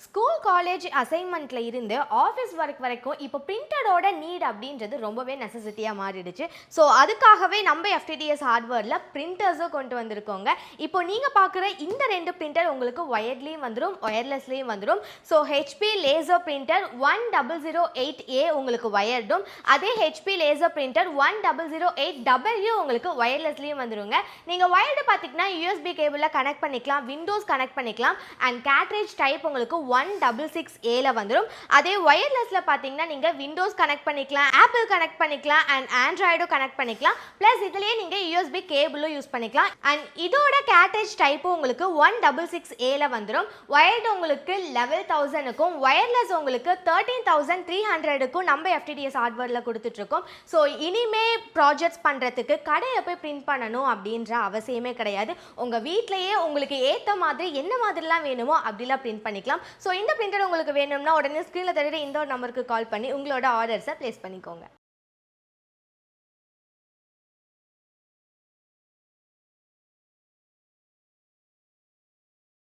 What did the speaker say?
School college அசைன்மெண்ட்ல இருந்து office work வரைக்கும் இப்போ பிரிண்டரோட நீட் அப்படின்றது ரொம்பவே நெசசிட்டியாக மாறிடுச்சு. ஸோ அதுக்காகவே நம்ம எஃப்டிடிஎஸ் ஹார்ட்வேரில் பிரிண்டர்ஸும் கொண்டு வந்திருக்கோங்க. இப்போ நீங்கள் பார்க்குற இந்த ரெண்டு பிரிண்டர் உங்களுக்கு ஒயர்ட்லேயும் வந்துடும், ஒயர்லெஸ்லேயும் வந்துடும். So HP laser printer 1008A உங்களுக்கு ஒயர்டும், அதே ஹெச்பி லேசர் பிரிண்டர் 1008W உங்களுக்கு ஒயர்லெஸ்லேயும் வந்துடுங்க. நீங்கள் ஒயர்டு பார்த்தீங்கன்னா யூஎஸ்பி கேபிளில் கனெக்ட் பண்ணிக்கலாம், விண்டோஸ் கனெக்ட் பண்ணிக்கலாம், அண்ட் கேட்ரேஜ் டைப் உங்களுக்கு 166A வந்துடும். அதே ஒயர்லெஸ்ல பார்த்தீங்கன்னா நீங்கள் விண்டோஸ் கனெக்ட் பண்ணிக்கலாம், ஆப்பிள் கனெக்ட் பண்ணிக்கலாம், அண்ட் ஆண்ட்ராய்டும் கனெக்ட் பண்ணிக்கலாம். ப்ளஸ் இதுலேயே நீங்கள் யூஎஸ்பி கேபிளும் யூஸ் பண்ணிக்கலாம். அண்ட் இதோட கேட்ரேஜ் டைப்பும் உங்களுக்கு 166A வந்துடும். ஒயர்டு உங்களுக்கு 11,000க்கும், ஒயர்லெஸ் உங்களுக்கு 13,300க்கும் நம்ம எஃப்டிடிஎஸ் ஹார்ட்வேரில் கொடுத்துட்ருக்கோம். ஸோ இனிமே ப்ராஜெக்ட்ஸ் பண்ணுறதுக்கு கடையில் போய் பிரிண்ட் பண்ணணும் அப்படின்ற அவசியமே கிடையாது. உங்கள் வீட்டிலேயே உங்களுக்கு ஏற்ற மாதிரி என்ன மாதிரிலாம் வேணுமோ அப்படிலாம் பிரிண்ட் பண்ணிக்கலாம். ஸோ இந்த பிரிண்டர் உங்களுக்கு வேணும்னா உடனே ஸ்க்ரீனில் தெரியுற இந்த ஒரு நம்பருக்கு கால் பண்ணி உங்களோட ஆர்டர்ஸை ப்ளேஸ் பண்ணிக்கோங்க.